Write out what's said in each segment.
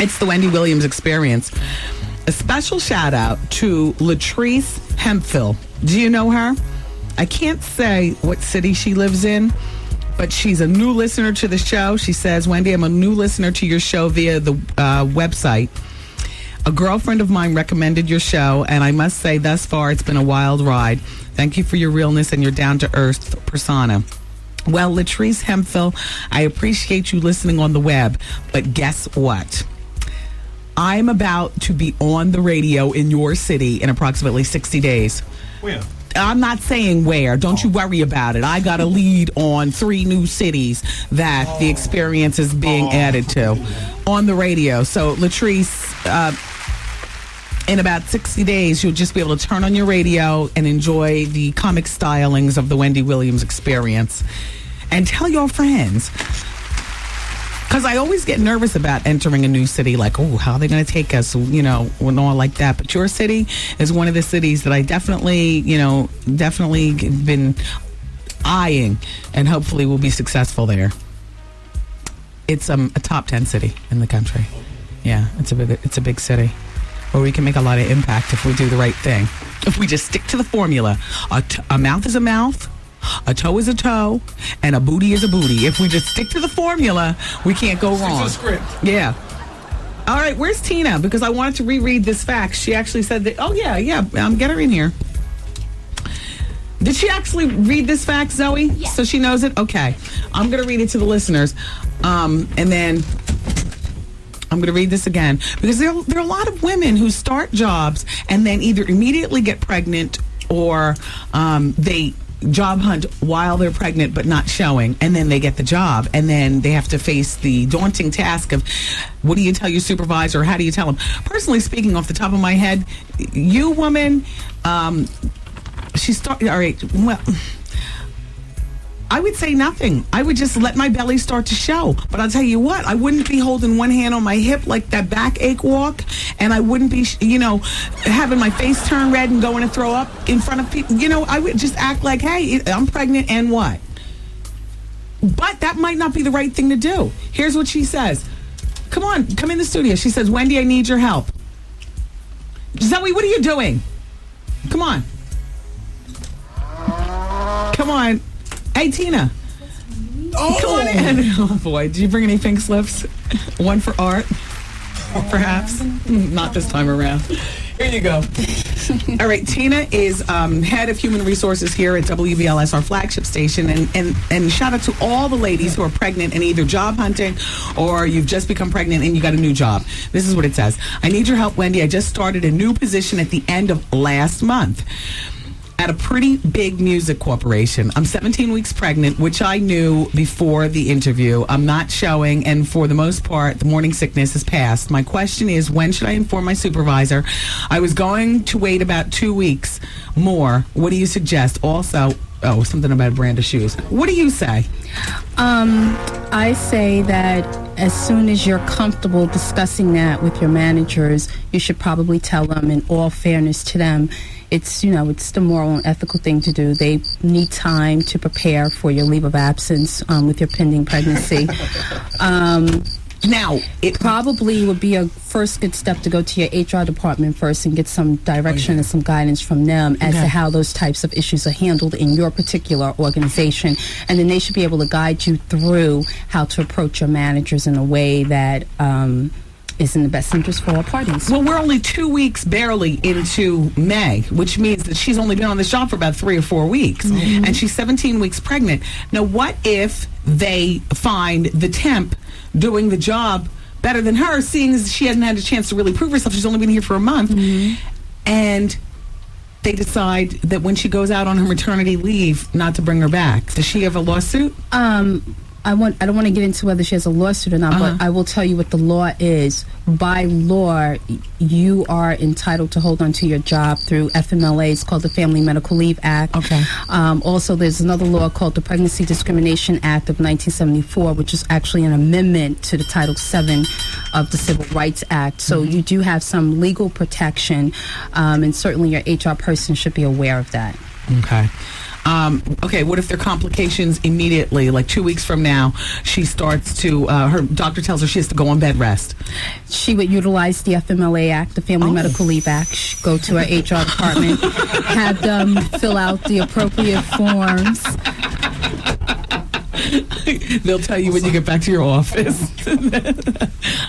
It's the Wendy Williams Experience. A special shout out to Latrice Hemphill. Do you know her? I can't say what city she lives in, but she's a new listener to the show. She says, Wendy, I'm a new listener to your show via the website. A girlfriend of mine recommended your show, and I must say, thus far, it's been a wild ride. Thank you for your realness and your down-to-earth persona. Well, Latrice Hemphill, I appreciate you listening on the web, but guess what? I'm about to be on the radio in your city in approximately 60 days. Where? I'm not saying where. Don't you worry about it. I got a lead on 3 new cities that the experience is being added to on the radio. So, Latrice, in about 60 days, you'll just be able to turn on your radio and enjoy the comic stylings of the Wendy Williams Experience. And tell your friends. Because I always get nervous about entering a new city, like, oh, how are they going to take us, and all like that. But your city is one of the cities that I definitely been eyeing, and hopefully will be successful there. It's a top 10 city in the country. Yeah, it's a big city where we can make a lot of impact if we do the right thing. If we just stick to the formula, a mouth is a mouth, a toe is a toe, and a booty is a booty. If we just stick to the formula, we can't go wrong. It's a script. Yeah. All right, where's Tina? Because I wanted to reread this fact. She actually said that, get her in here. Did she actually read this fact, Zoe? Yeah. So she knows it? Okay. I'm going to read it to the listeners. And then I'm going to read this again. Because there are a lot of women who start jobs and then either immediately get pregnant or they job hunt while they're pregnant but not showing, and then they get the job, and then they have to face the daunting task of what do you tell your supervisor, how do you tell them? Personally speaking, off the top of my head, you woman, all right, well, I would say nothing. I would just let my belly start to show. But I'll tell you what, I wouldn't be holding one hand on my hip like that backache walk, and I wouldn't be, having my face turn red and going to throw up in front of people. I would just act like, hey, I'm pregnant and what? But that might not be the right thing to do. Here's what she says. Come on, come in the studio. She says, Wendy, I need your help. Zoe, what are you doing? Come on. Come on. Hey, Tina. Oh. Come on in. Oh, boy. Did you bring any pink slips? One for art? Perhaps? Not this time around. Here you go. All right. Tina is head of human resources here at WBLS, our flagship station. And shout out to all the ladies who are pregnant and either job hunting or you've just become pregnant and you got a new job. This is what it says. I need your help, Wendy. I just started a new position at the end of last month at a pretty big music corporation. I'm 17 weeks pregnant, which I knew before the interview. I'm not showing, and for the most part, the morning sickness has passed. My question is, when should I inform my supervisor? I was going to wait about 2 weeks more. What do you suggest? Also, something about a brand of shoes. What do you say? I say that as soon as you're comfortable discussing that with your managers, you should probably tell them, in all fairness to them, it's the moral and ethical thing to do. They need time to prepare for your leave of absence with your pending pregnancy. Now, it probably would be a first good step to go to your HR department first and get some direction and some guidance from them as to how those types of issues are handled in your particular organization. And then they should be able to guide you through how to approach your managers in a way that is in the best interest for all parties. Well, we're only 2 weeks barely into May, which means that she's only been on this job for about 3 or 4 weeks. Mm-hmm. And she's 17 weeks pregnant. Now, what if they find the temp doing the job better than her, seeing as she hasn't had a chance to really prove herself? She's only been here for a month. Mm-hmm. And they decide that when she goes out on her maternity leave, not to bring her back. Does she have a lawsuit? I don't want to get into whether she has a lawsuit or not, but I will tell you what the law is. By law, you are entitled to hold on to your job through FMLA. It's called the Family Medical Leave Act. Okay. Also, there's another law called the Pregnancy Discrimination Act of 1974, which is actually an amendment to the Title VII of the Civil Rights Act. So you do have some legal protection, and certainly your HR person should be aware of that. Okay. Okay, what if there are complications immediately? Like 2 weeks from now, she starts to, her doctor tells her she has to go on bed rest. She would utilize the FMLA Act, the Family Medical Leave Act, go to her HR department, have them fill out the appropriate forms. They'll tell you when you get back to your office.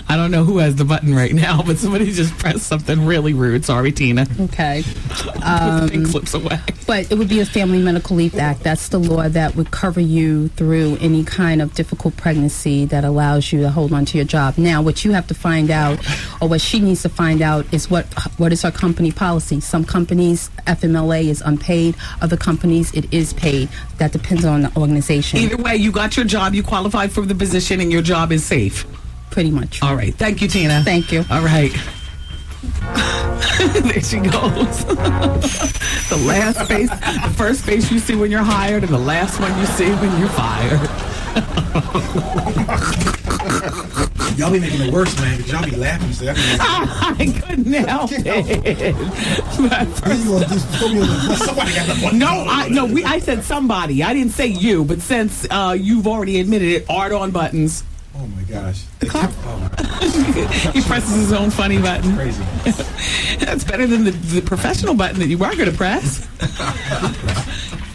I don't know who has the button right now, but somebody just pressed something really rude. Sorry, Tina. Okay. The thing slips away. But it would be a Family Medical Leave Act. That's the law that would cover you through any kind of difficult pregnancy that allows you to hold on to your job. Now, what you have to find out, or what she needs to find out, is what is her company policy. Some companies, FMLA is unpaid. Other companies, it is paid. That depends on the organization. Either way, you got your job, you qualified for the position, and your job is safe. Pretty much. All right. Thank you, Tina. Thank you. All right. There she goes. The last face, the first face you see when you're hired, and the last one you see when you're fired. Y'all be making it worse, man, because y'all be laughing. So I couldn't help it. Somebody got the button. I said somebody. I didn't say you, but since you've already admitted it, Art on buttons. Oh my gosh. He presses his own funny button. Crazy. That's better than the professional button that you were going to press.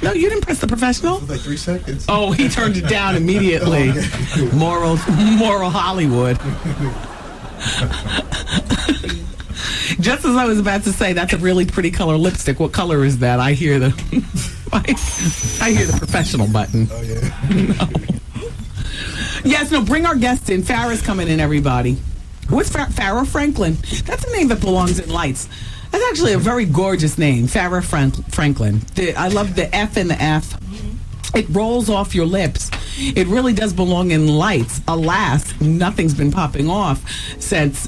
No, you didn't press the professional. Like 3 seconds. Oh, he turned it down immediately. Moral Hollywood. Just as I was about to say, that's a really pretty color lipstick. What color is that? I hear the I hear the professional button. Oh yeah. No. Yes, no, bring our guests in. Farrah's coming in, everybody. What's Farrah Franklin? That's a name that belongs in lights. That's actually a very gorgeous name, Farrah Franklin. I love the F in the F. It rolls off your lips. It really does belong in lights. Alas, nothing's been popping off since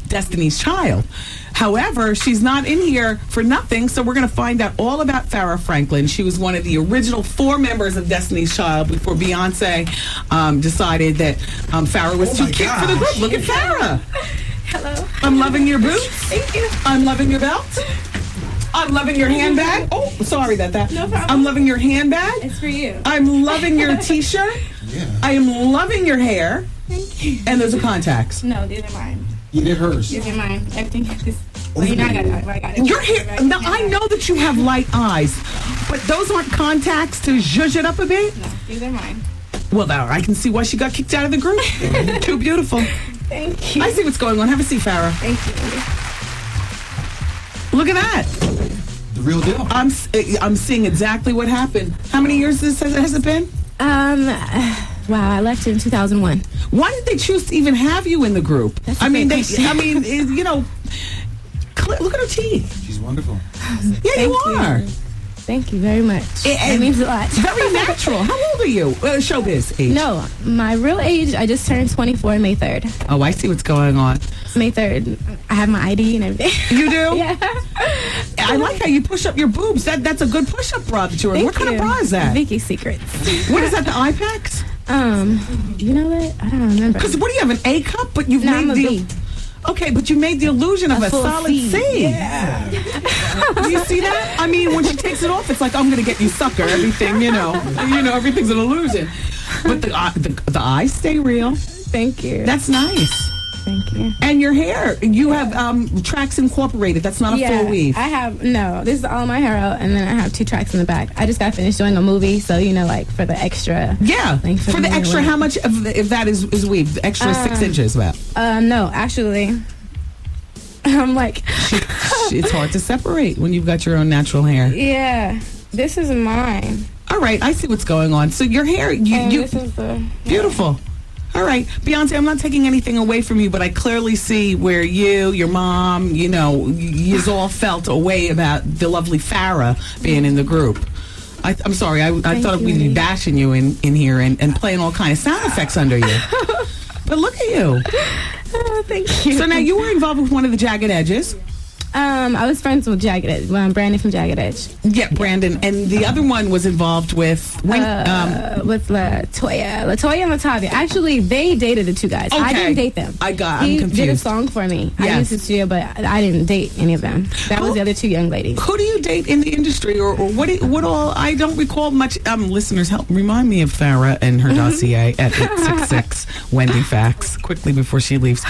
Destiny's Child. However, she's not in here for nothing, so we're going to find out all about Farrah Franklin. She was one of the original 4 members of Destiny's Child before Beyonce decided that Farrah was too cute for the group. Look at Farrah. Hello. I'm loving your boots. Thank you. I'm loving your belt. I'm loving your handbag. Oh, sorry about that. No problem. I'm loving your handbag. It's for you. I'm loving your t-shirt. Yeah. I am loving your hair. Thank you. And those are contacts. No, these are mine. You did hers. These are mine. Everything is. Well, you know I got it. Your hair. Now, I know that you have light eyes, but those aren't contacts to zhuzh it up a bit? No, these are mine. Well, now I can see why she got kicked out of the group. Too beautiful. Thank you. I see what's going on. Have a seat, Farrah. Thank you. Look at that. The real deal. I'm seeing exactly what happened. How many years has it been? Wow, I left in 2001. Why did they choose to even have you in the group? That's a great question. Look at her teeth. She's wonderful. Yeah, you are. Thank you very much. It means a lot. Very natural. How old are you? Showbiz age. No, my real age, I just turned 24 May 3rd. Oh, I see what's going on. May 3rd. I have my ID and everything. You do? Yeah. I like how you push up your boobs. That's a good push-up bra that you're in. What kind of bra is that? Vicky Secrets. What is that, the IPEX? You know what? I don't remember. Because what do you have, an A cup? But you've No, made I'm a the... B. Okay, but you made the illusion of a full solid C. C. Yeah. Do you see that? I mean, when she takes it off, it's like, I'm going to get you, sucker. Everything, everything's an illusion. But the eyes stay real. Thank you. That's nice. Thank you. And your hair, you have tracks incorporated. That's not a full weave. I have, no, this is all my hair out, and then I have 2 tracks in the back. I just got finished doing a movie, so, like, for the extra. Yeah. Like, for the extra, how much if that is weave? The extra 6 inches about? No, actually, I'm like. It's hard to separate when you've got your own natural hair. Yeah. This is mine. All right, I see what's going on. So your hair, this is the. Beautiful. All right, Beyonce, I'm not taking anything away from you, but I clearly see where your mom, you all felt a way about the lovely Farrah being in the group. I'm sorry, I thought we'd be bashing you in here and playing all kind of sound effects under you. But look at you. Oh, thank you. So now you were involved with one of the Jagged Edges. I was friends with Jagged Edge. Brandon from Jagged Edge. Yeah, Brandon. And the other one was involved with... With Latoya. Latoya and Latavia. Actually, they dated the two guys. I Okay. didn't date them. I'm He confused. did a song for me. I Yes. used the studio, but I didn't date any of them. That was the other two young ladies. Who do you date in the industry, or what all? I don't recall much. Listeners, help remind me of Farrah and her dossier at 866 Wendy Facts quickly before she leaves.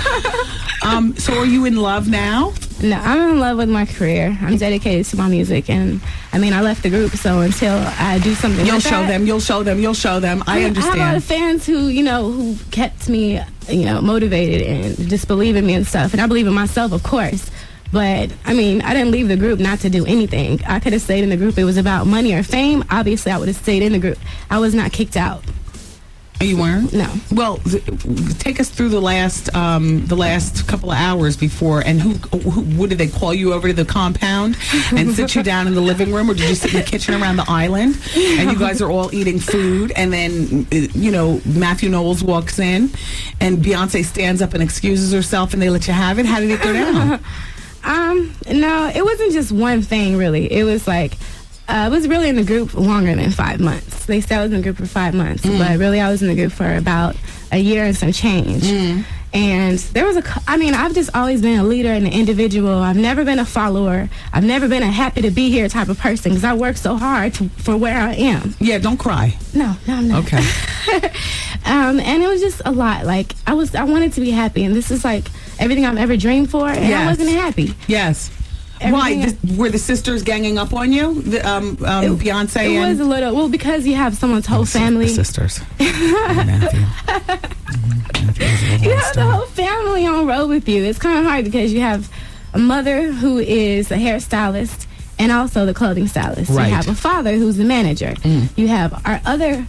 So, are you in love now? No, I'm in love with my career. I'm dedicated to my music, and I mean, I left the group, so until I do something, You'll like show that, them. You'll show them. You'll show them. I I have a lot understand. of fans who, who kept me, motivated and just believe in me and stuff. And I believe in myself, of course. But, I mean, I didn't leave the group not to do anything. I could have stayed in the group. It was about money or fame. Obviously, I would have stayed in the group. I was not kicked out. You weren't? No. Well, take us through the last couple of hours before, and who what did they call you over to the compound and sit you down in the living room, or did you sit in the kitchen around the island and you guys are all eating food, and then Matthew Knowles walks in and Beyonce stands up and excuses herself and they let you have it? How did it go down? No, it wasn't just one thing, really. It was like, I was really in the group longer than 5 months. They said I was in the group for 5 months, but really I was in the group for about a year and some change. And there was I've just always been a leader and an individual. I've never been a follower. I've never been a happy to be here type of person because I work so hard for where I am. Yeah, don't cry. No, I'm not. Okay. And it was just a lot. Like, I wanted to be happy, and this is like everything I've ever dreamed for, and Yes. I wasn't happy. Yes. Everything Why? Were the sisters ganging up on you? Beyonce It and... was a little, well, because you have someone's whole family. The sisters. Matthew. Matthew was a little You have the unstable. whole family on road with you. It's kind of hard because you have a mother who is a hairstylist and also the clothing stylist. Right. You have a father who's the manager. You have her other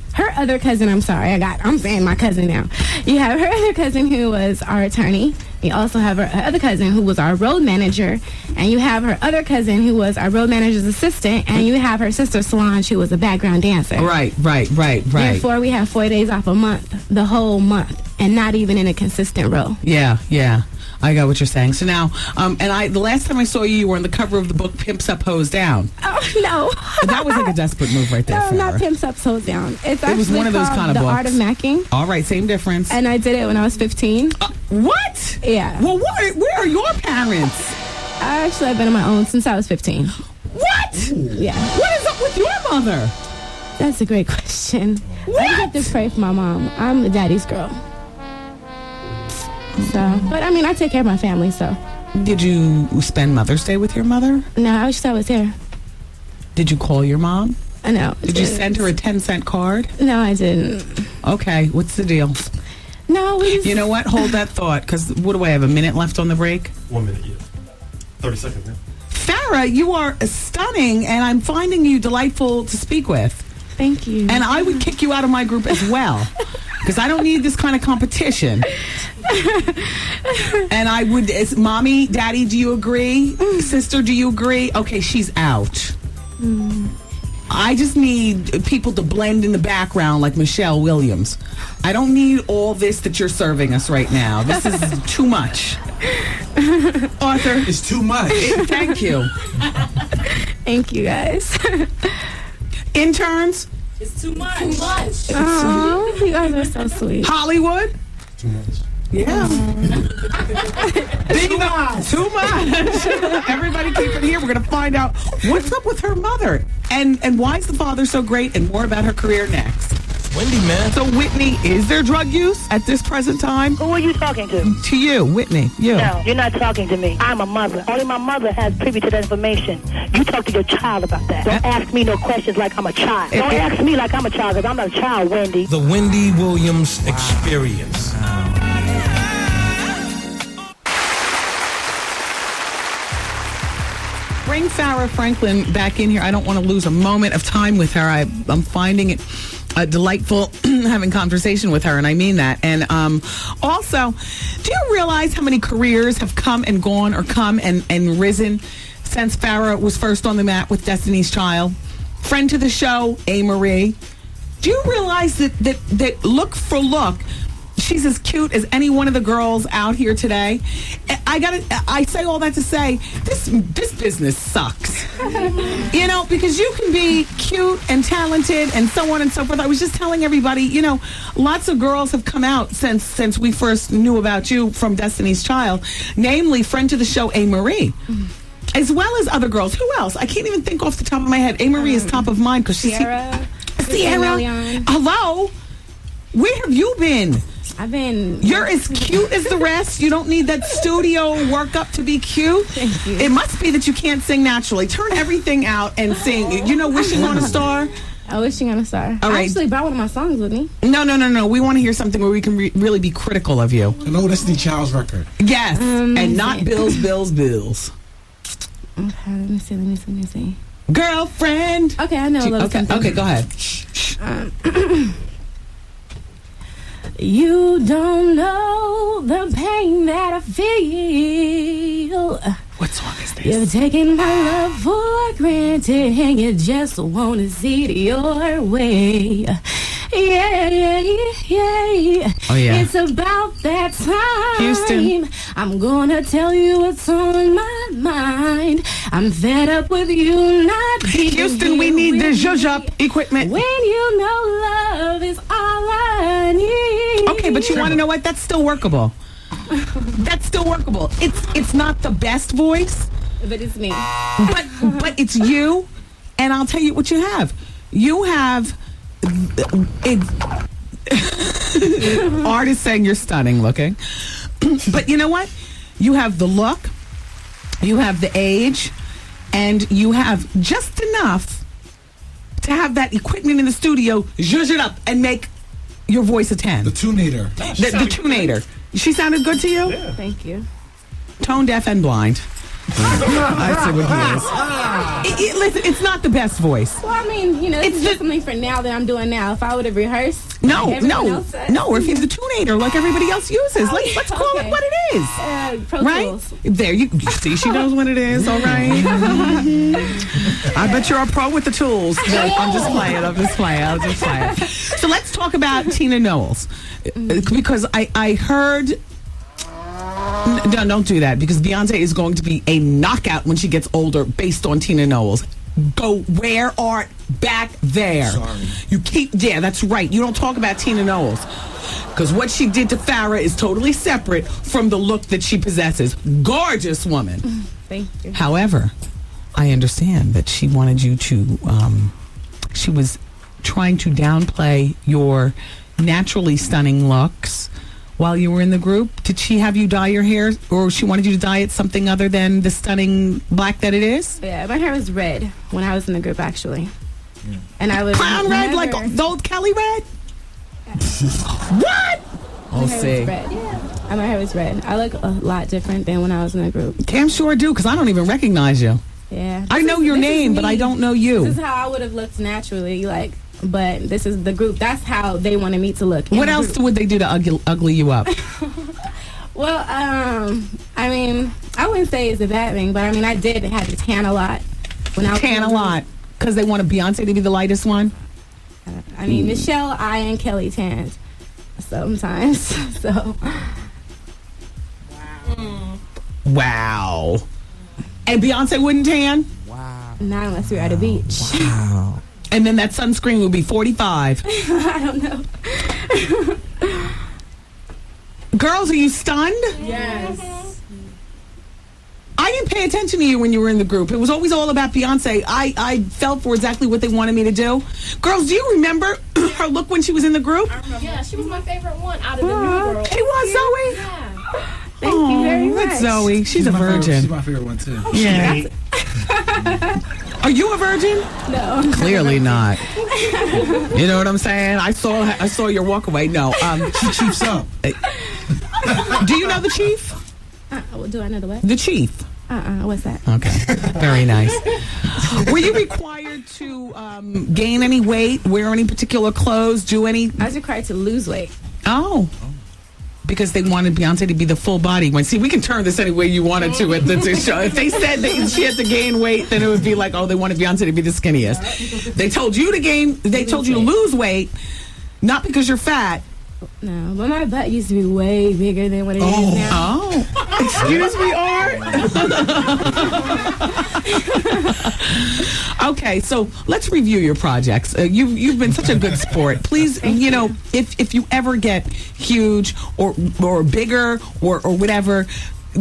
cousin. I'm saying my cousin now. You have her other cousin who was our attorney. You also have her other cousin who was our road manager, and you have her other cousin who was our road manager's assistant, and you have her sister Solange who was a background dancer. Right. Therefore, we have 4 days off a month, the whole month, and not even in a consistent role. Yeah. I got what you're saying. So now, the last time I saw you, you were on the cover of the book "Pimps Up, Hoes Down." Oh no! That was like a desperate move right there. No, Farrah. not Pimps Up, Sold Down. It's It was actually one of those called kind of The books. Art of Macking, All right, same difference. and I did it when I was 15. What? Yeah. Well, where are your parents? I've been on my own since I was 15. What? Yeah, What is up with your mother? that's a great question. What? I just have to pray for my mom. I'm a daddy's girl. So, but I mean, I take care of my family, so. Did you spend Mother's Day with your mother? No, I wish I was here. Did you call your mom? I know. Did you send her a 10-cent card? No, I didn't. Okay, what's the deal? No, we just. You know what? Hold that thought, because what do I have, a minute left on the break? 1 minute, yeah. 30 seconds, yeah. Farrah, you are stunning, and I'm finding you delightful to speak with. Thank you. And I would kick you out of my group as well, because I don't need this kind of competition. And I would, Mommy, Daddy, do you agree? Sister, do you agree? Okay, she's out. I just need people to blend in the background like Michelle Williams. I don't need all this that you're serving us right now. This is too much. Arthur, It's too much. thank you. Thank you, guys. Interns, Oh, you guys are so sweet. Hollywood. Too much. Yeah. Too much. Everybody keep it here. We're going to find out what's up with her mother and why is the father so great, and more about her career next. Wendy, man. So, Whitney, is there drug use at this present time? Who are you talking to? To you, Whitney. You. No, you're not talking to me. I'm a mother. Only my mother has privy to that information. You talk to your child about that. Don't ask me no questions like I'm a child. Don't ask me like I'm a child, because I'm not a child, Wendy. The Wendy Williams Experience. Bring Farrah Franklin back in here. I don't want to lose a moment of time with her. I'm finding it delightful having conversation with her, and I mean that. And also, do you realize how many careers have come and gone, or come and risen since Farrah was first on the mat with Destiny's Child? Friend to the show, A. Marie. Do you realize that look for look, she's as cute as any one of the girls out here today. I say all that to say this business sucks. You know, because you can be cute and talented and so on and so forth. I was just telling everybody, you know, lots of girls have come out since we first knew about you from Destiny's Child, namely friend to the show, A. Marie. As well as other girls. Who else? I can't even think off the top of my head. A. Marie is top of mind because she's Sierra. Sierra. Hello. Where have you been? I've been. You're as cute as the rest. You don't need that studio workup to be cute. Thank you. It must be that you can't sing naturally. Turn everything out and sing. You know, Wishing on a Star? Wishing on a Star. All right. I actually brought one of my songs with me. No. We want to hear something where we can really be critical of you. An old Destiny Child's record. Yes. And not bills. Okay, let me see. Girlfriend. Okay, I know a little something. Okay, go ahead. You don't know the pain that I feel. What song is this? You've taken my love for granted and you just want to see it your way. Yeah. Oh, yeah. It's about that time. Houston. I'm gonna tell you what's on my mind. I'm fed up with you not being Houston, we here need the with zhuzh-up me. equipment. When you know love is all I need. Okay, but you want to know what? That's still workable. That's still workable. It's not the best voice, But it's me. but it's you, and I'll tell you what you have. You have artists saying you're stunning looking, but you know what? You have the look, you have the age, and you have just enough to have that equipment in the studio, zhuzh it up, and make your voice a 10. The Tunator. The tunator. She sounded good to you? Thank you. Tone deaf and blind. I see what he is. Listen, it's not the best voice. Well, I mean, you know, It's it's just something for now that I'm doing now. If I would have rehearsed, like everyone else does, or if he's the tunator like everybody else uses. Let's call it Okay. what it is. Pro Right? Tools. There, you see, she knows what it is, all right? I bet you're a pro with the tools. No, I'm just playing. So let's talk about Tina Knowles. Because I heard... No, don't do that, because Beyonce is going to be a knockout when she gets older based on Tina Knowles. Go wear art back there. Sorry. Yeah, that's right. You don't talk about Tina Knowles. Because what she did to Farrah is totally separate from the look that she possesses. Gorgeous woman. Thank you. However, I understand that she wanted you to, she was trying to downplay your naturally stunning looks while you were in the group. Did she have you dye your hair, or she wanted you to dye it something other than the stunning black that it is? Yeah, my hair was red when I was in the group, actually. And I was Clown red, like the old Kelly red? What? My I'll hair see. was red. Yeah. And my hair was red. I look a lot different than when I was in the group. Damn sure do, because I don't even recognize you. Yeah. I know your This is name, but me. I don't know This you. is how I would have looked naturally, like. But this is the group. That's how they wanted me to look. in What the else group. would they do to ugly you up? Well, I mean, I wouldn't say it's a bad thing, but I mean, I did have to tan a lot when I was Tan in a the group. lot. Because they wanted Beyonce to be the lightest one? I mean, Michelle, I, and Kelly tanned sometimes. So Wow. And Beyonce wouldn't tan? not unless we're at a beach. And then that sunscreen would be 45. I don't know. Girls, are you stunned? Yes. I didn't pay attention to you when you were in the group. It was always all about Beyonce. I felt for exactly what they wanted me to do. Girls, do you remember her look when she was in the group? Yeah, she was my favorite one out of the new girl. It was Zoe? Yeah. Thank you very much. It's Zoe. She's a my favorite- virgin. She's my favorite one, too. Yeah. Are you a virgin? No. Clearly not. You know what I'm saying? I saw your walk away. No. She chiefs up. Do you know the chief? Do I know the what? The chief. What's that? Okay. Very nice. Were you required to gain any weight, wear any particular clothes, do any? I was required to lose weight. Oh. Because they wanted Beyonce to be the full body one. See, we can turn this any way you wanted to at the show. If they said that she had to gain weight, then it would be like, oh, they wanted Beyonce to be the skinniest. They told you to lose weight, not because you're fat, No, but my butt used to be way bigger than what it is now. Oh, excuse me, Art. Okay, so let's review your projects. You've been such a good sport. Please, if you ever get huge or bigger or whatever,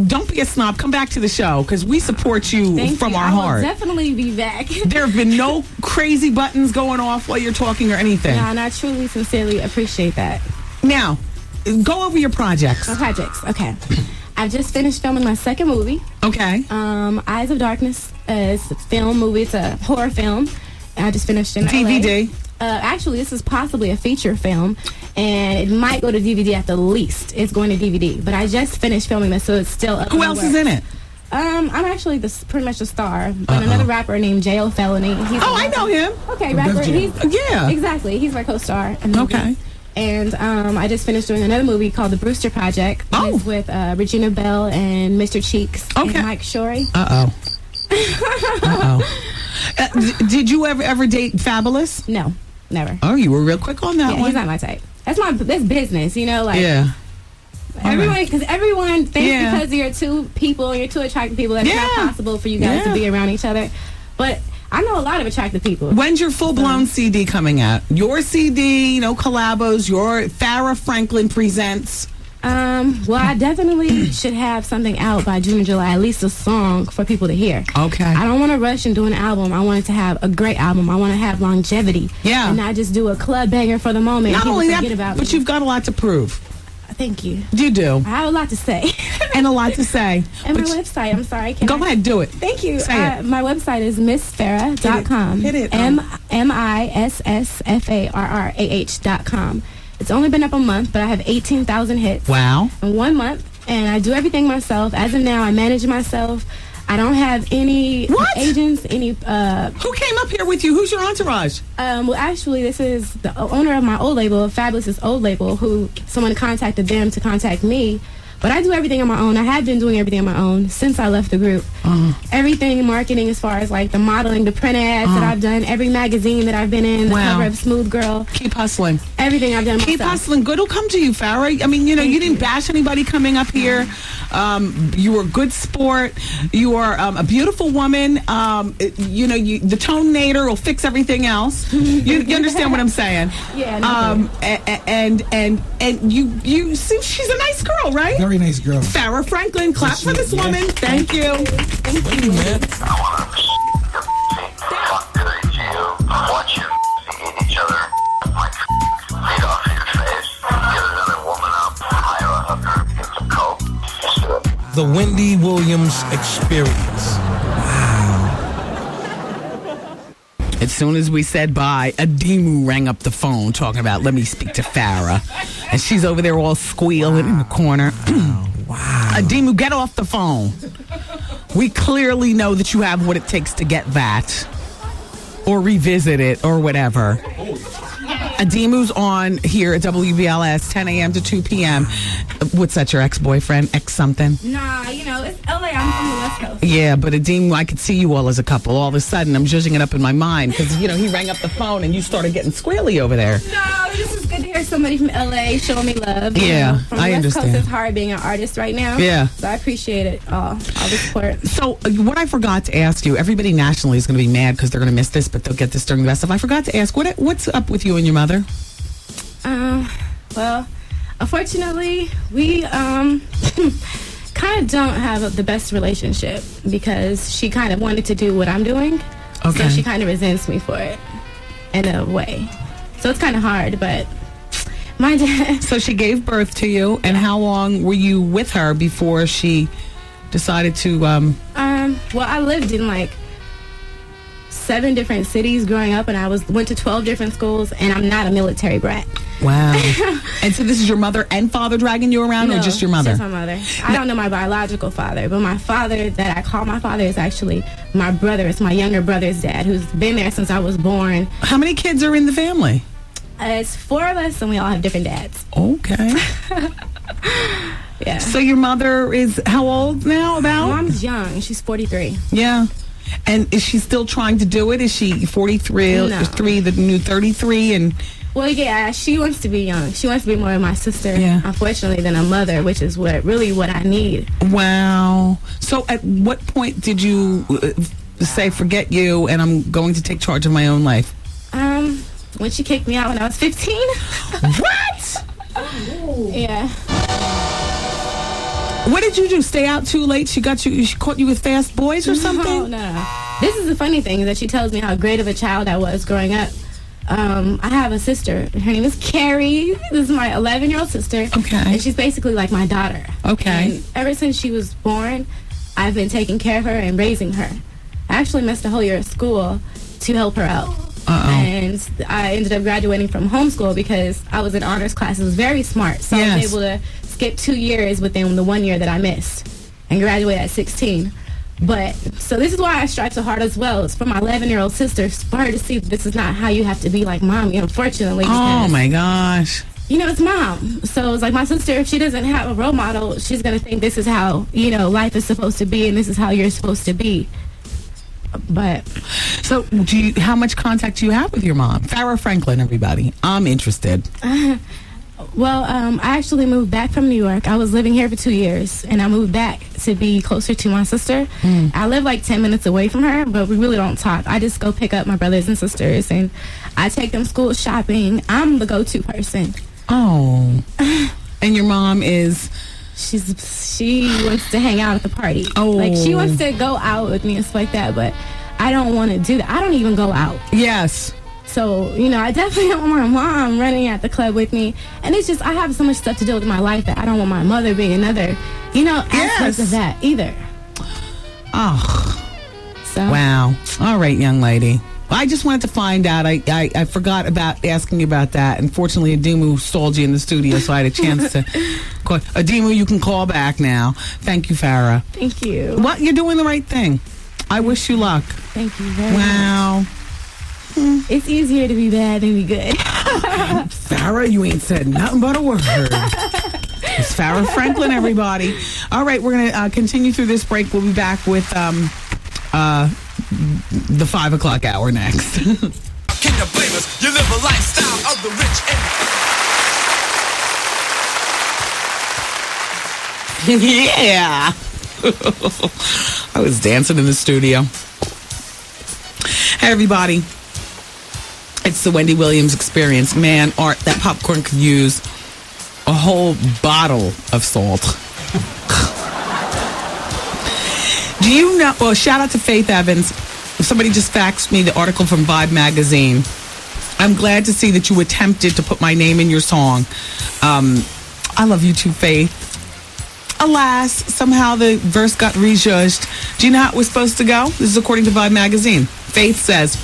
don't be a snob. Come back to the show because we support you Thank from you. our I will heart. definitely be back. There have been no crazy buttons going off while you're talking or anything. No, and I truly, sincerely appreciate that. Now, go over your projects. My projects, okay. I've just finished filming my second movie. Okay. Eyes of Darkness is a film movie. It's a horror film. I just finished in DVD. LA. Actually, this is possibly a feature film, and it might go to DVD at the least. It's going to DVD, but I just finished filming this, so it's still up. Who else is in it? I'm actually pretty much the star, but another rapper named J.O. Felony. I know him. Okay, rapper. He's Yeah. exactly. He's my co-star. in the movie. Okay. And I just finished doing another movie called The Brewster Project. Oh. It's with Regina Bell and Mr. Cheeks Okay. and Mike Shorey. Uh-oh. Uh-oh. Did you ever date Fabulous? No, never. Oh, you were real quick on that Yeah, one. he's not my type. That's business, like Yeah. everyone, because everyone thinks Yeah. because you're two people, you're two attractive people, that's Yeah. not possible for you guys Yeah. to be around each other. But I know a lot of attractive people. When's your full-blown CD coming out? Your CD, no collabos, your Farrah Franklin presents. Well, I definitely should have something out by June or July, at least a song for people to hear. Okay. I don't want to rush and do an album. I want it to have a great album. I want to have longevity. Yeah. And not just do a club banger for the moment. Not and people only forget that, about but me. you've got a lot to prove. Thank you. You do. I have a lot to say. And a lot to say. And my But website, I'm sorry. Can go I- ahead, do it. Thank you. Say it. My website is missfarrah.com. Hit it. MISSFARRAH.com. It's only been up a month, but I have 18,000 hits Wow. in 1 month, and I do everything myself. As of now, I manage myself. I don't have any What? agents, any. Who came up here with you? Who's your entourage? Well, actually, this is the owner of my old label, Fabulous's old label, who someone contacted them to contact me. But I do everything on my own. I have been doing everything on my own since I left the group. Everything in marketing, as far as like the modeling, the print ads that I've done, every magazine that I've been in, the Wow. cover of Smooth Girl, Keep hustling. everything I've done Keep myself. hustling. Good will come to you, Farrah. I mean, you didn't bash anybody coming up here. You were a good sport. You are a beautiful woman. The tonator will fix everything else. You understand what I'm saying? Yeah, no and you see, she's a nice girl, right? Very nice girl. Farrah Franklin, clap for this woman. Thank you. Wendy, man. Watch you eat each other, like feet off your face, get another woman up, hire a hooker, get some coke, just do it. The Wendy Williams Experience. As soon as we said bye, Adimu rang up the phone talking about, let me speak to Farrah. And she's over there all squealing in the corner. Wow. Adimu, get off the phone. We clearly know that you have what it takes to get that. Or revisit it or whatever. Adimu's on here at WBLS 10 a.m. to 2 p.m. What's that, your ex-boyfriend? Ex-something? Nah, it's LA. I'm from the West Coast. Yeah, but Adimu, I could see you all as a couple. All of a sudden, I'm judging it up in my mind because, he rang up the phone and you started getting squealy over there. No, this is good to hear somebody from LA showing me love. Yeah, from I the West understand. Coast, it's hard being an artist right now. Yeah. So I appreciate it all the support. So, what I forgot to ask you, everybody nationally is going to be mad because they're going to miss this, but they'll get this during the best of. I forgot to ask, what's up with you and your mother? Well, unfortunately, we kind of don't have the best relationship because she kind of wanted to do what I'm doing. Okay. So she kind of resents me for it in a way. So it's kind of hard, but my dad... So she gave birth to you, and how long were you with her before she decided to... Well, I lived in 7 different cities growing up, and I went to 12 different schools, and I'm not a military brat. Wow. And so this is your mother and father dragging you around, or just your mother? Just my mother. I don't know my biological father, but my father that I call my father is actually my brother. It's my younger brother's dad, who's been there since I was born. How many kids are in the family? It's 4 of us, and we all have different dads. Okay. Yeah. So your mother is how old now, about? Mom's young. She's 43. Yeah. And is she still trying to do it? Is she 43, No. 3, the new 33? And Well, yeah, she wants to be young. She wants to be more of my sister, Yeah. unfortunately, than a mother, which is what I need. Wow. So at what point did you say, forget you, and I'm going to take charge of my own life? When she kicked me out when I was 15. What? Yeah. What did you do? Stay out too late? She caught you with fast boys or something? No. This is the funny thing, is that she tells me how great of a child I was growing up. I have a sister. Her name is Carrie. This is my 11-year-old sister. Okay. And she's basically like my daughter. Okay. And ever since she was born, I've been taking care of her and raising her. I actually missed a whole year of school to help her out. And I ended up graduating from homeschool because I was in honors class. It was very smart. So I Yes. was able to skip 2 years within the 1 year that I missed and graduate at 16. But, so this is why I strive so hard as well. It's for my 11-year-old sister, for her to see that this is not how you have to be like mommy, unfortunately. Oh because, my gosh. you know, it's mom. So it's like my sister, if she doesn't have a role model, she's going to think this is how, you know, life is supposed to be and this is how you're supposed to be. But So how much contact do you have with your mom? Farrah Franklin, everybody. I'm interested. well, I actually moved back from New York. I was living here for 2 years, and I moved back to be closer to my sister. I live like 10 minutes away from her, but we really don't talk. I just go pick up my brothers and sisters, and I take them school shopping. I'm the go-to person. Oh. And your mom is... She wants to hang out at the party. Oh. Like, she wants to go out with me and stuff like that, but I don't want to do that. I don't even go out. Yes. So, you know, I definitely don't want my mom running at the club with me. And it's just, I have so much stuff to do with my life that I don't want my mother being another, you know, aspect of that either. Oh. So, Wow. All right, young lady. I just wanted to find out. I forgot about asking you about that. Unfortunately, Adimu stalled you in the studio, so I had a chance to call. Adimu, you can call back now. Thank you, Farrah. thank you. What? You're doing the right thing. I wish you luck. Thank you very much. Wow. It's easier to be bad than be good. Farrah, you ain't said nothing but a word. It's Farrah Franklin, everybody. All right, we're going to continue through this break. We'll be back with the 5 o'clock hour next. Can you blame us? You live a lifestyle of the rich and Yeah. I was dancing in the studio. Hey, everybody. It's the Wendy Williams Experience. Man, Art, that popcorn could use a whole bottle of salt. Do you know? Well, shout out to Faith Evans. Somebody just faxed me the article from Vibe magazine. I'm glad to see that you attempted to put my name in your song. I love you too, Faith. Alas, somehow the verse got rejudged. Do you know how it was supposed to go? This is according to Vibe magazine. Faith says,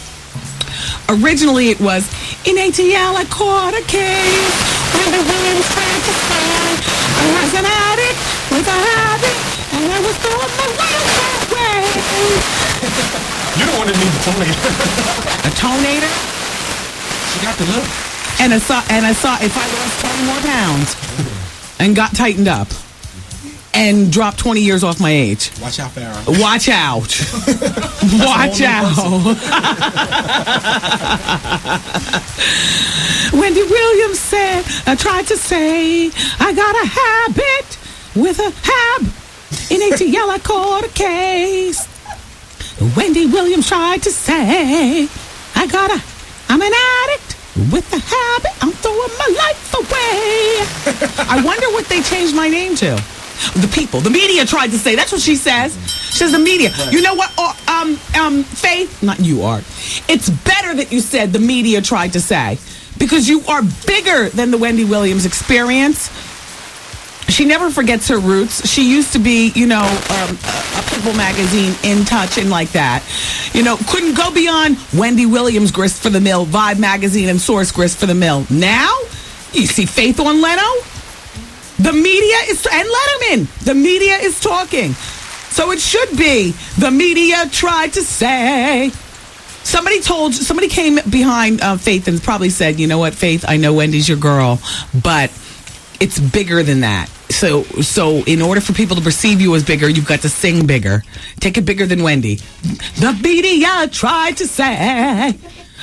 originally it was, in ATL I caught a case when the wind tried to fly. I was an addict with a habit, and I was throwing my life away. You don't want to need the toenator. A toenator? She got the look. And I saw if I lost 20 more pounds and got tightened up and dropped 20 years off my age. Watch out, Farrah. Watch out. Watch out. Wendy Williams said, I tried to say, I got a habit with a hab. In ATL, I caught a case. Wendy Williams tried to say, I'm an addict with a habit. I'm throwing my life away. I wonder what they changed my name to. The people, the media tried to say. That's what she says. She says the media. Right. You know what? Faith, not you, Art. It's better that you said the media tried to say, because you are bigger than the Wendy Williams Experience. She never forgets her roots. She used to be, you know, a People magazine, In Touch, and like that. You know, couldn't go beyond Wendy Williams grist for the mill, Vibe magazine, and Source grist for the mill. Now, you see Faith on Leno. The media is, and Letterman, the media is talking. So it should be, the media tried to say. Somebody came behind Faith and probably said, you know what, Faith, I know Wendy's your girl, but it's bigger than that. So in order for people to perceive you as bigger, you've got to sing bigger. Take it bigger than Wendy. The media tried to say,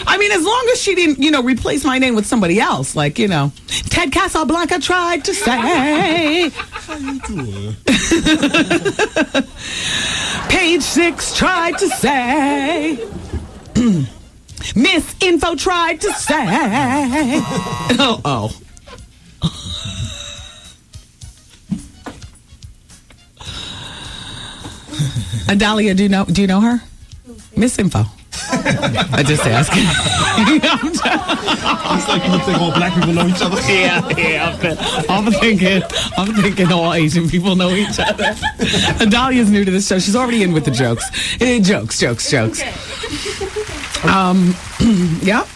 I mean, as long as she didn't, replace my name with somebody else, like, Ted Casablanca tried to say. How you doing? Page 6 tried to say. Miss Info tried to say. Oh. Adalia, do you know her? Miss Info. I just asked. It's like you think all black people know each other. Yeah. I'm thinking all Asian people know each other. Adalia's new to this show. She's already in with the jokes. Jokes. Yep.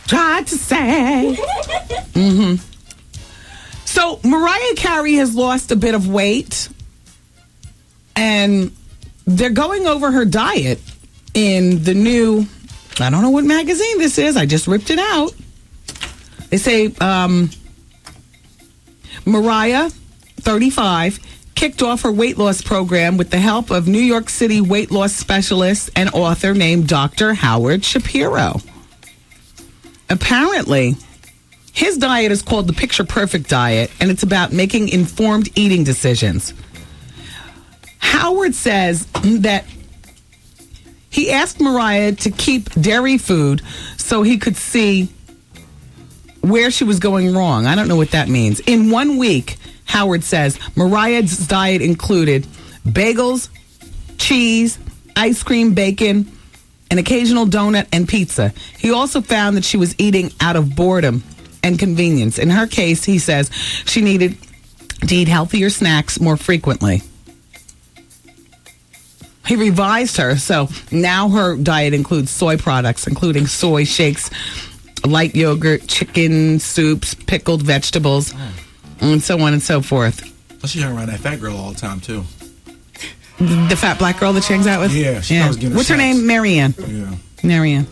Tried to say. So Mariah Carey has lost a bit of weight, and they're going over her diet in the new, I don't know what magazine this is. I just ripped it out. They say Mariah, 35, kicked off her weight loss program with the help of New York City weight loss specialist and author named Dr. Howard Shapiro. Apparently, his diet is called the Picture Perfect Diet, and it's about making informed eating decisions. Howard says that he asked Mariah to keep dairy food so he could see where she was going wrong. I don't know what that means. In 1 week, Howard says, Mariah's diet included bagels, cheese, ice cream, bacon, an occasional donut, and pizza. He also found that she was eating out of boredom and convenience. In her case, he says she needed to eat healthier snacks more frequently. He revised her, so now her diet includes soy products, including soy shakes, light yogurt, chicken, soups, pickled vegetables, and so on and so forth. Well, she hung around that fat girl all the time, too. The fat black girl that she hangs out with? Yeah, she always getting her What's her shots. name? Marianne. Yeah. Marianne.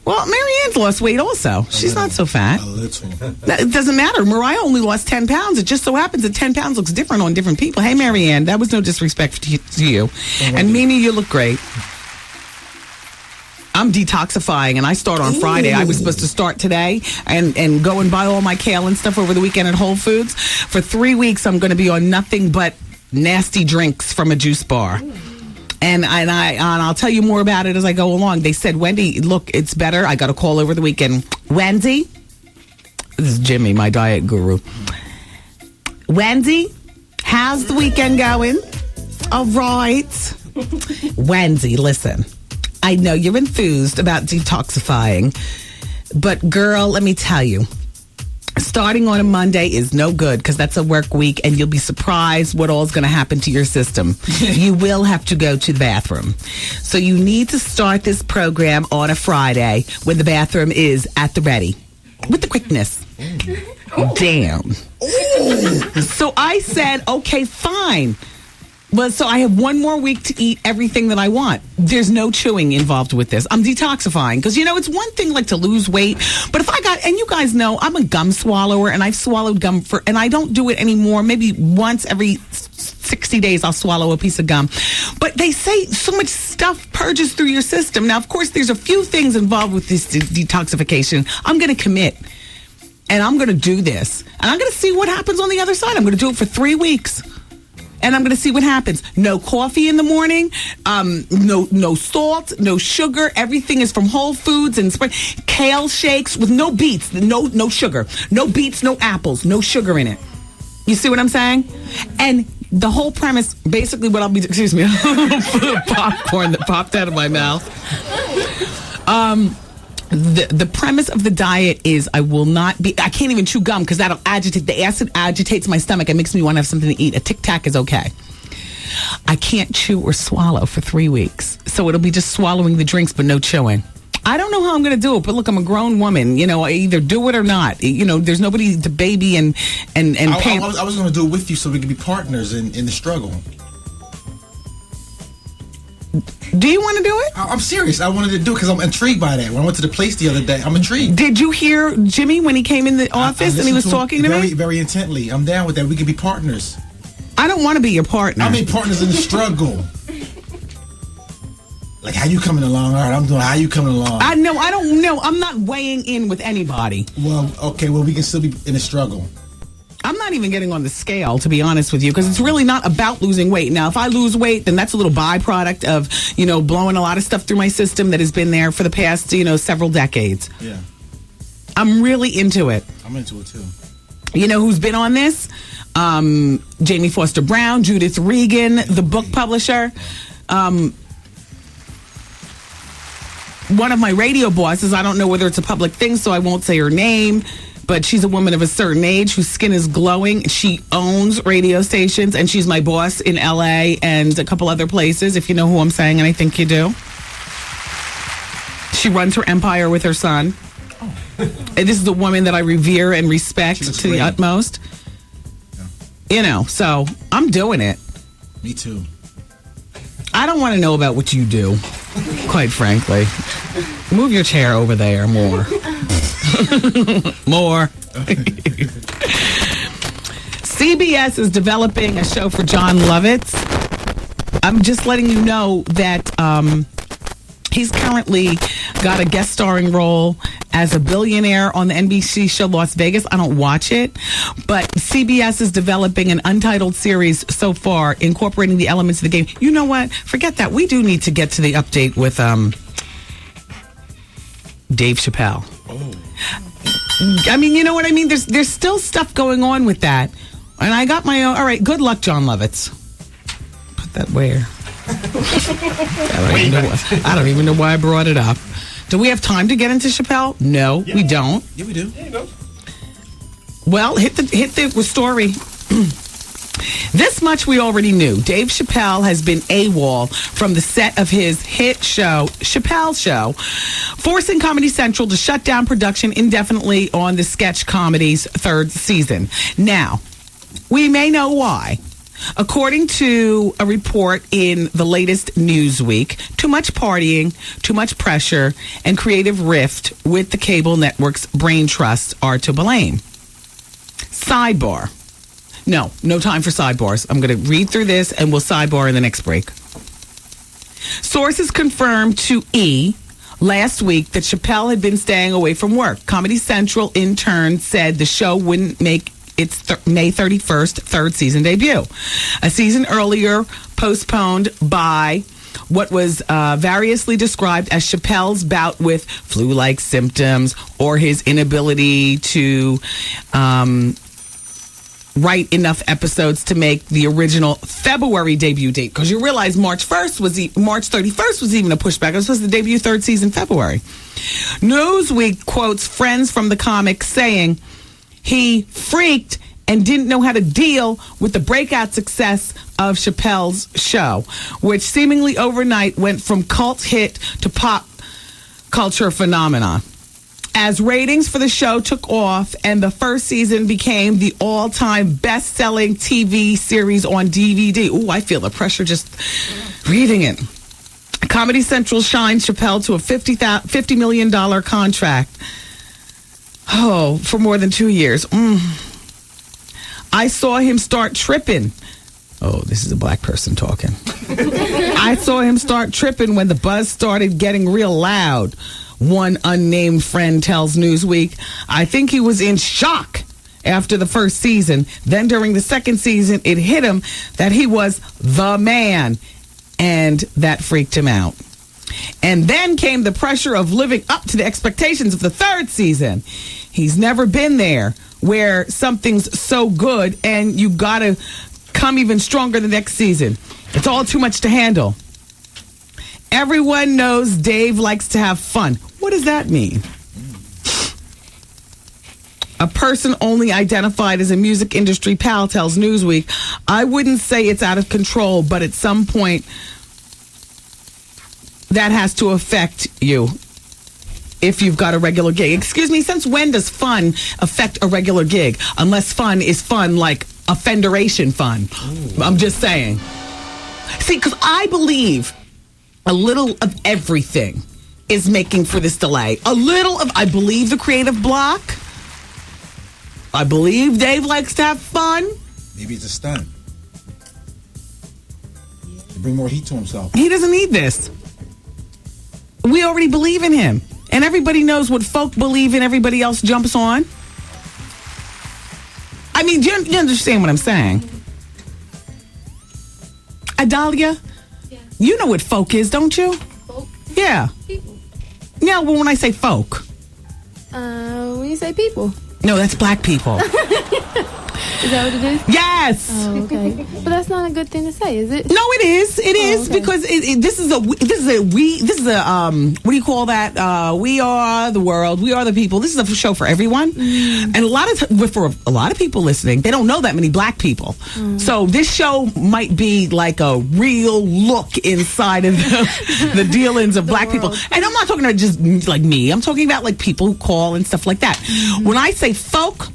Well, Marianne's lost weight also. She's not so fat. A little. It doesn't matter. Mariah only lost 10 pounds. It just so happens that 10 pounds looks different on different people. Hey, Marianne, that was no disrespect to you. And Mimi, you look great. I'm detoxifying, and I start on Friday. I was supposed to start today and go and buy all my kale and stuff over the weekend at Whole Foods. For 3 weeks, I'm going to be on nothing but nasty drinks from a juice bar. And I'll tell you more about it as I go along. They said, Wendy, look, it's better. I got a call over the weekend. Wendy, this is Jimmy, my diet guru. Wendy, how's the weekend going? All right. Wendy, listen, I know you're enthused about detoxifying, but girl, let me tell you, starting on a Monday is no good because that's a work week and you'll be surprised what all's going to happen to your system. You will have to go to the bathroom. So you need to start this program on a Friday when the bathroom is at the ready with the quickness. Damn. So I said, okay, fine. Well, so I have 1 more week to eat everything that I want. There's no chewing involved with this. I'm detoxifying because, it's one thing like to lose weight. But if and you guys know, I'm a gum swallower and I've swallowed gum and I don't do it anymore. Maybe once every 60 days I'll swallow a piece of gum. But they say so much stuff purges through your system. Now, of course, there's a few things involved with this detoxification. I'm going to commit and I'm going to do this. And I'm going to see what happens on the other side. I'm going to do it for 3 weeks. And I'm going to see what happens. No coffee in the morning, no salt, no sugar. Everything is from Whole Foods and kale shakes with no beets, no sugar, no beets, no apples, no sugar in it. You see what I'm saying? And the whole premise, basically what I'll be, excuse me, popcorn that popped out of my mouth. The premise of the diet is I can't even chew gum because that'll agitate. The acid agitates my stomach and makes me want to have something to eat. A Tic Tac is okay. I can't chew or swallow for 3 weeks. So it'll be just swallowing the drinks but no chewing. I don't know how I'm going to do it, but look, I'm a grown woman. I either do it or not. There's nobody to baby and I was going to do it with you so we could be partners in the struggle. Do you want to do it? I'm serious. I wanted to do it because I'm intrigued by that. When I went to the place the other day, I'm intrigued. Did you hear Jimmy when he came in the office and he was talking to me? Very, very intently. I'm down with that. We could be partners. I don't want to be your partner. I mean partners in the struggle. Like, how you coming along? All right, I'm doing. How you coming along? I know. I don't know. I'm not weighing in with anybody. Well, okay. Well, we can still be in a struggle. I'm not even getting on the scale, to be honest with you, because it's really not about losing weight. Now, if I lose weight, then that's a little byproduct of, blowing a lot of stuff through my system that has been there for the past, several decades. Yeah. I'm really into it. I'm into it, too. You know who's been on this? Jamie Foster Brown, Judith Regan, the book publisher. One of my radio bosses, I don't know whether it's a public thing, so I won't say her name, but she's a woman of a certain age whose skin is glowing. She owns radio stations, and she's my boss in LA and a couple other places, if you know who I'm saying, and I think you do. She runs her empire with her son. And this is a woman that I revere and respect to the utmost. Yeah. So I'm doing it. Me too. I don't want to know about what you do, quite frankly. Move your chair over there more. More. CBS is developing a show for Jon Lovitz. I'm just letting you know that he's currently got a guest starring role as a billionaire on the NBC show Las Vegas. I don't watch it, but CBS is developing an untitled series so far, incorporating the elements of the game. You know what? Forget that. We do need to get to the update with Dave Chappelle. Oh. I mean, you know what I mean? There's still stuff going on with that. And I got my own. All right, good luck, Jon Lovitz. Put that where? I don't even know why I brought it up. Do we have time to get into Chappelle? No, we don't. Yeah, we do. Yeah, you know. Well, hit the story. This much we already knew. Dave Chappelle has been AWOL from the set of his hit show, Chappelle's Show, forcing Comedy Central to shut down production indefinitely on the sketch comedy's third season. Now, we may know why. According to a report in the latest Newsweek, too much partying, too much pressure, and creative rift with the cable network's brain trust are to blame. Sidebar. No time for sidebars. I'm going to read through this and we'll sidebar in the next break. Sources confirmed to E! last week that Chappelle had been staying away from work. Comedy Central, in turn, said the show wouldn't make its May 31st third season debut. A season earlier, postponed by what was variously described as Chappelle's bout with flu-like symptoms or his inability to write enough episodes to make the original February debut date. Because you realize March 31st was even a pushback. It was supposed to debut third season February. Newsweek quotes friends from the comic saying he freaked and didn't know how to deal with the breakout success of Chappelle's show, which seemingly overnight went from cult hit to pop culture phenomenon. As ratings for the show took off and the first season became the all-time best-selling TV series on DVD. Ooh, I feel the pressure just reading it. Comedy Central shined Chappelle to a $50 million contract. Oh, for more than 2 years. I saw him start tripping. Oh, this is a black person talking. I saw him start tripping when the buzz started getting real loud. One unnamed friend tells Newsweek, I think he was in shock after the first season. Then during the second season, it hit him that he was the man, and that freaked him out. And then came the pressure of living up to the expectations of the third season. He's never been there where something's so good and you gotta come even stronger the next season. It's all too much to handle. Everyone knows Dave likes to have fun. What does that mean? A person only identified as a music industry pal tells Newsweek, I wouldn't say it's out of control, but at some point that has to affect you if you've got a regular gig. Excuse me, since when does fun affect a regular gig? Unless fun is fun like offenderation fun. Ooh. I'm just saying. See, because I believe a little of everything is making for this delay. I believe the creative block. I believe Dave likes to have fun. Maybe it's a stunt. To bring more heat to himself. He doesn't need this. we already believe in him. And everybody knows what folk believe in, everybody else jumps on. I mean, you understand what I'm saying? Adalia, you know what folk is, don't you? Folk? Yeah. People. Yeah, well, when I say folk. When you say people. No, that's black people. Is that what it is? Yes. Oh, okay. But that's not a good thing to say, is it? No, it is. It is okay. because this is a what do you call that? We are the world. We are the people. This is a show for everyone, and for a lot of people listening, they don't know that many black people. So this show might be like a real look inside of the dealings of black people. And I'm not talking about just like me. I'm talking about like people who call and stuff like that. When I say folk,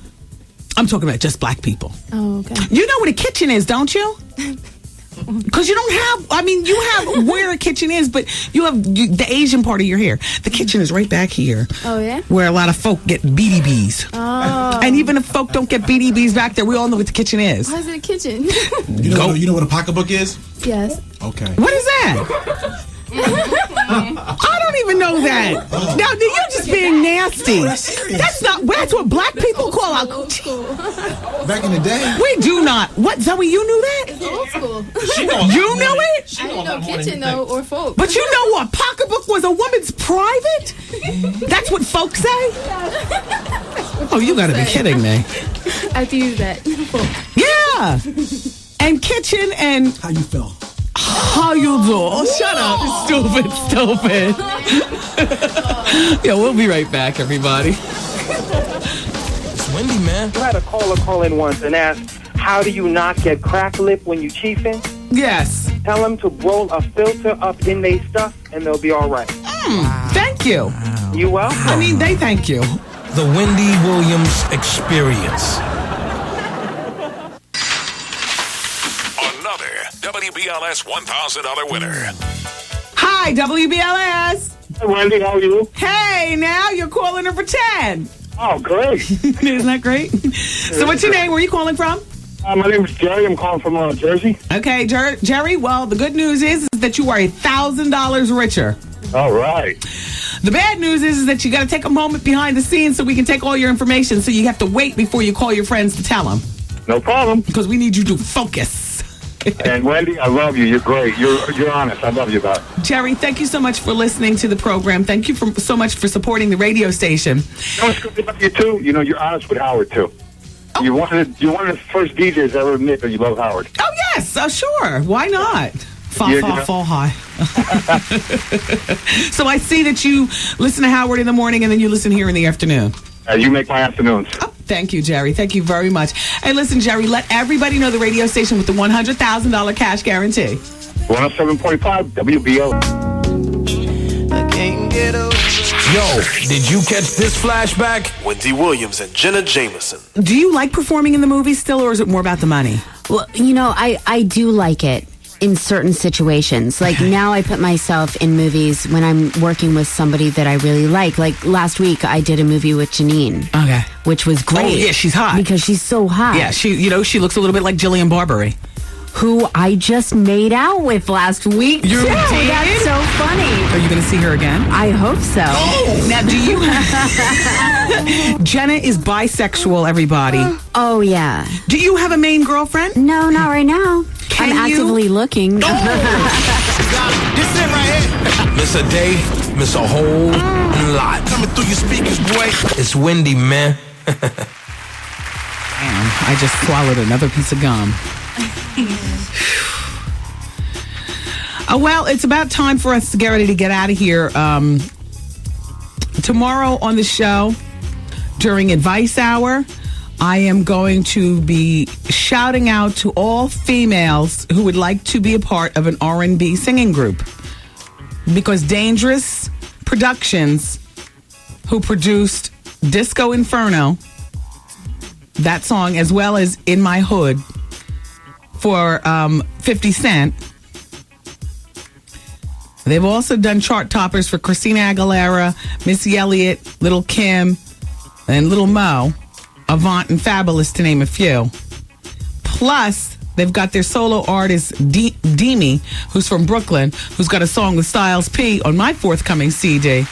I'm talking about just black people. Oh, okay. You know what a kitchen is, don't you? Because you don't have, I mean, you have where a kitchen is, but you have the Asian part of your hair. The kitchen is right back here. Oh, yeah? Where a lot of folk get BDBs. Oh. And even if folk don't get BDBs back there, we all know what the kitchen is. Why is it a kitchen? You know what a pocketbook is? Yes. Okay. What is that? I don't even know that. Now, you're just being nasty. That's what black people call our School. Back in the day. We do not. What, Zoe, you knew that? It's old school. You knew it? I didn't know kitchen, though, or folk. But you know what? Pocketbook was a woman's private? That's what folks say? Oh, you gotta be kidding me. I have to use that. Folk. Yeah. And kitchen and How you feel? how you do? Oh, shut up. Stupid. Yeah, we'll be right back, everybody. It's windy, man. You had a caller call in once and ask, how do you not get crack lip when you chiefing? Yes. Tell them to roll a filter up in their stuff and they'll be all right. Thank you. You welcome. I mean, they thank you. The Wendy Williams Experience. Another WBLS $1,000 winner. Hi, WBLS. Hey, Wendy, how are you? Hey, now you're calling her for 10. Oh, great. Isn't that great? So what's your name? Where are you calling from? My name is Jerry. I'm calling from Jersey. Okay, Jerry, well, the good news is that you are $1,000 richer. All right. The bad news is that you got to take a moment behind the scenes so we can take all your information, so you have to wait before you call your friends to tell them. No problem. Because we need you to focus. And Wendy, I love you. You're great. You're honest. I love you about it. Jerry, thank you so much for listening to the program. Thank you so much for supporting the radio station. You know what's good about you, too? You know, you're honest with Howard, too. Oh. You're one of the first DJs to ever admit that you love Howard. Oh, yes. Sure. Why not? Fall high. So I see that you listen to Howard in the morning and then you listen here in the afternoon. You make my afternoons. Oh, thank you, Jerry. Thank you very much. Hey, listen, Jerry, let everybody know the radio station with the $100,000 cash guarantee. 107.5 WBL. I can't get over. Yo, did you catch this flashback? Wendy Williams and Jenna Jameson. Do you like performing in the movies still, or is it more about the money? Well, you know, I do like it in certain situations. Like now I put myself in movies when I'm working with somebody that I really like. Like last week I did a movie with Janine. Okay. Which was great. Oh, yeah, she's hot. Because she's so hot. Yeah, she looks a little bit like Jillian Barbary. Who I just made out with last week. You too. did? That's so funny. Are you going to see her again? I hope so. Now, do you... Jenna is bisexual, everybody. Oh, yeah. Do you have a main girlfriend? No, not right now. I'm actively looking. This is it right here. Miss a day, miss a whole lot. Coming through your speakers, boy. It's windy, man. Damn, I just swallowed another piece of gum. Well, it's about time for us to get ready to get out of here. Tomorrow on the show, during Advice Hour, I am going to be shouting out to all females who would like to be a part of an R&B singing group. Because Dangerous Productions, who produced Disco Inferno, that song, as well as In My Hood for 50 Cent. They've also done chart toppers for Christina Aguilera, Missy Elliott, Lil' Kim, and Lil' Mo, Avant, and Fabulous, to name a few. Plus, They've got their solo artist, Demi, who's from Brooklyn, who's got a song with Styles P on my forthcoming CD.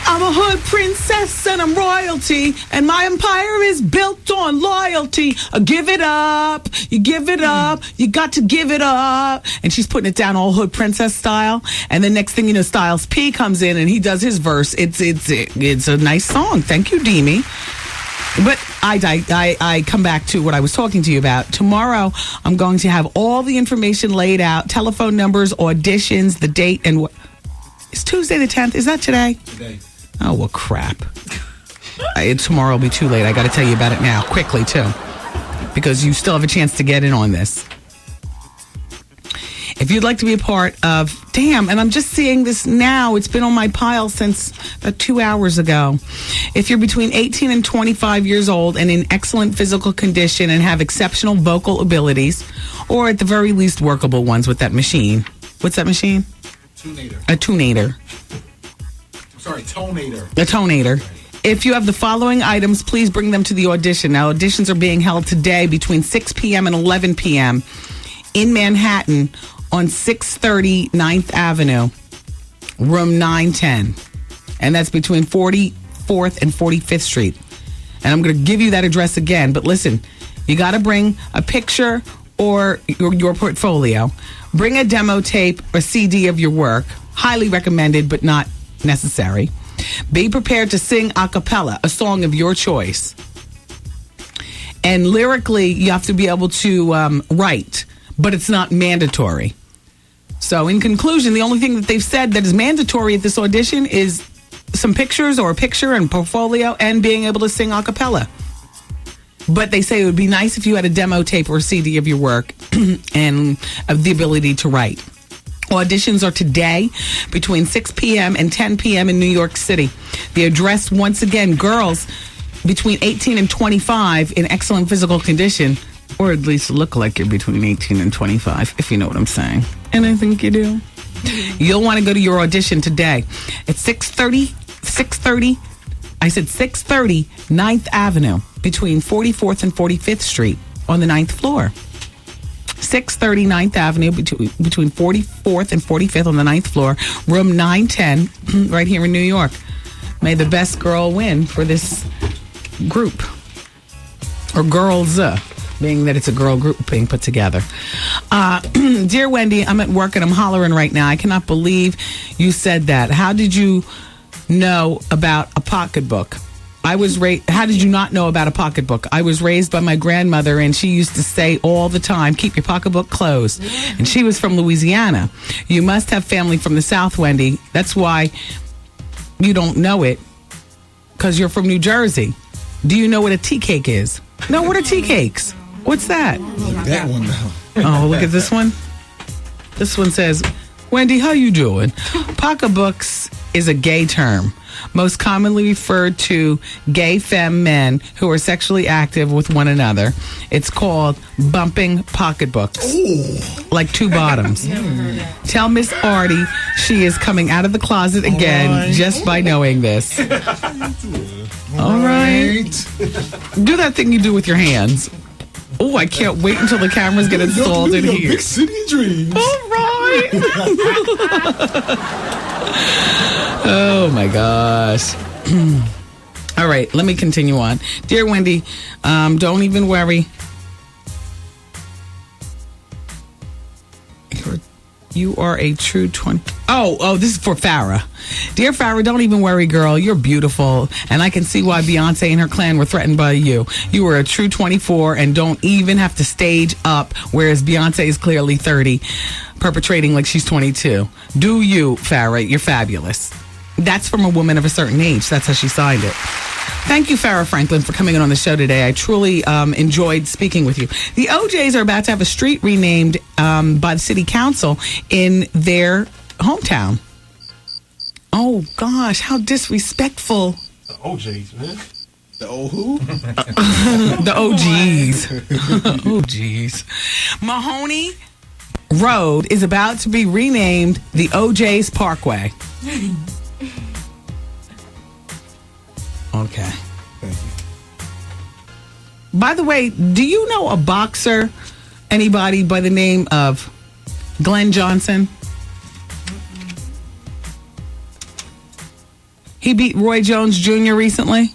I'm a hood princess and I'm royalty, and my empire is built on loyalty. Give it up, you give it up, you got to give it up. And she's putting it down all hood princess style. And the next thing you know, Styles P comes in and he does his verse. It's a nice song. Thank you, Demi. But I come back to what I was talking to you about. Tomorrow, I'm going to have all the information laid out, telephone numbers, auditions, the date, and what. It's Tuesday the 10th. Is that today? Today. Oh, well, crap. Tomorrow will be too late. I got to tell you about it now, quickly, too, because you still have a chance to get in on this. If you'd like to be a part of, and I'm just seeing this now. It's been on my pile since about 2 hours ago. If you're between 18 and 25 years old and in excellent physical condition and have exceptional vocal abilities, or at the very least workable ones with that machine. What's that machine? A tunator. Sorry, tonator. A tonator. If you have the following items, please bring them to the audition. Now, auditions are being held today between 6 p.m. and 11 p.m. in Manhattan on 630 9th Avenue, room 910. And that's between 44th and 45th Street. And I'm going to give you that address again. But listen, you got to bring a picture or your portfolio. Bring a demo tape or CD of your work. Highly recommended, but not necessary. Be prepared to sing a cappella, a song of your choice. And lyrically, you have to be able to write, but it's not mandatory. So in conclusion, the only thing that they've said that is mandatory at this audition is some pictures or a picture and portfolio and being able to sing a cappella. But they say it would be nice if you had a demo tape or CD of your work and the ability to write. Auditions are today between 6 p.m. and 10 p.m. in New York City. The address, once again, girls between 18 and 25 in excellent physical condition, or at least look like you're between 18 and 25, if you know what I'm saying. And I think you do. You'll want to go to your audition today at 630 9th Avenue between 44th and 45th Street on the 9th floor. 630 9th Avenue between 44th and 45th on the 9th floor, room 910, right here in New York. May the best girl win for this group. Or girls, being that it's a girl group being put together. Dear Wendy, I'm at work and I'm hollering right now. I cannot believe you said that. How did you know about a pocketbook? How did you not know about a pocketbook? I was raised by my grandmother, and she used to say all the time, keep your pocketbook closed. And she was from Louisiana. You must have family from the South, Wendy. That's why you don't know it, because you're from New Jersey. Do you know what a tea cake is? No, what are tea cakes? What's that? Look that one now. Oh, look at this one. This one says, Wendy, how you doing? Pocketbooks is a gay term, most commonly referred to gay femme men who are sexually active with one another. It's called bumping pocketbooks. Ooh. Like two bottoms. Tell Miss Artie she is coming out of the closet again just by knowing this. All right. Do that thing you do with your hands. Oh, I can't wait until the cameras get installed in here. Big city dreams. All right. Oh my gosh. All right, let me continue on. Dear Wendy, don't even worry. You are a true 20. Oh, this is for Farrah. Dear Farrah, don't even worry, girl. You're beautiful. And I can see why Beyonce and her clan were threatened by you. You were a true 24 and don't even have to stage up, whereas Beyonce is clearly 30, perpetrating like she's 22. Do you, Farrah? You're fabulous. That's from a woman of a certain age. That's how she signed it. Thank you, Farrah Franklin, for coming in on the show today. I truly enjoyed speaking with you. The OJs are about to have a street renamed by the city council in their hometown. Oh, gosh, how disrespectful. The OJs, man. The old who? The OGs. Oh, geez. Mahoney Road is about to be renamed the OJ's Parkway. Okay. Thank you. By the way, do you know a boxer Anybody by the name of Glenn Johnson? He beat Roy Jones Jr. recently.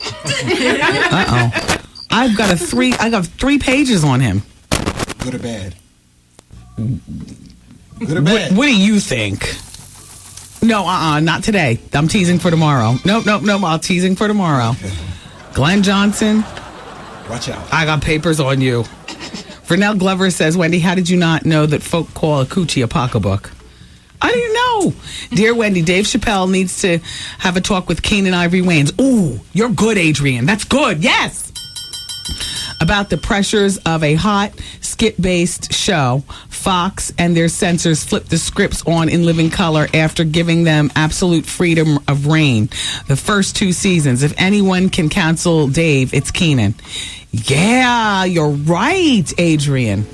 Uh-oh. I got 3 pages on him. Good or bad? Good or bad? What do you think? No, not today. I'm teasing for tomorrow. Nope. I'm teasing for tomorrow. Okay. Glenn Johnson. Watch out. I got papers on you. Vernell Glover says, Wendy, how did you not know that folk call a coochie a pocketbook? I didn't know. Dear Wendy, Dave Chappelle needs to have a talk with Keenan Ivory Wayans. Ooh, you're good, Adrian. That's good. Yes. About the pressures of a hot, skit-based show, Fox and their censors flipped the scripts on In Living Color after giving them absolute freedom of reign. The first 2 seasons. If anyone can counsel Dave, it's Keenan. Yeah, you're right, Adrian.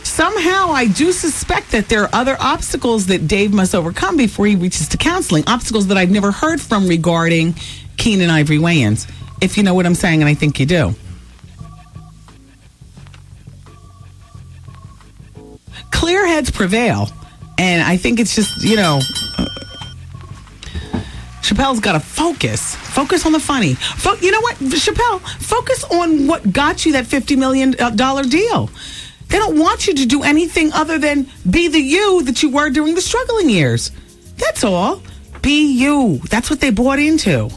Somehow I do suspect that there are other obstacles that Dave must overcome before he reaches to counseling. Obstacles that I've never heard from regarding Keenan Ivory Wayans. If you know what I'm saying, and I think you do. Clear heads prevail. And I think it's just, Chappelle's got to focus. Focus on the funny. You know what, Chappelle? Focus on what got you that $50 million deal. They don't want you to do anything other than be the you that you were during the struggling years. That's all. Be you. That's what they bought into.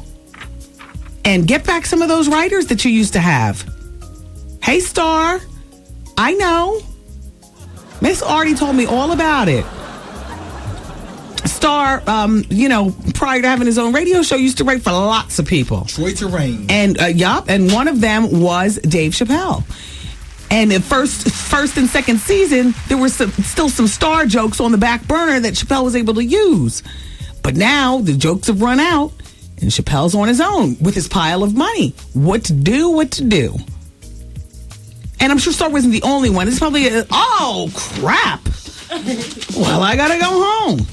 And get back some of those writers that you used to have. Hey, Star. I know. Miss Artie told me all about it. Star, prior to having his own radio show, used to write for lots of people. Troy Terrain. And, and one of them was Dave Chappelle. And the first and second season, there were still some Star jokes on the back burner that Chappelle was able to use. But now the jokes have run out, and Chappelle's on his own with his pile of money. What to do. And I'm sure Star wasn't the only one. It's probably oh, crap. Well, I gotta go home.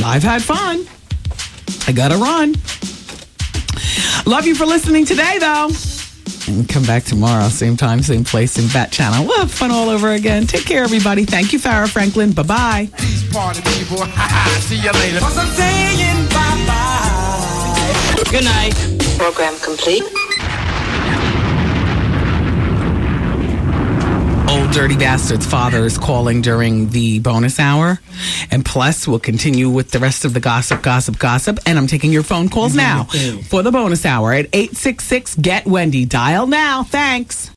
I've had fun. I gotta run. Love you for listening today, though. And come back tomorrow, same time, same place, same Bat Channel. We'll have fun all over again. Take care, everybody. Thank you, Farrah Franklin. Bye-bye. Peace party, people. See you later. Cause I'm saying bye-bye. Good night. Program complete. Old Dirty Bastard's father is calling during the bonus hour. And plus, we'll continue with the rest of the gossip. And I'm taking your phone calls now for the bonus hour at 866-GET-WENDY. Dial now. Thanks.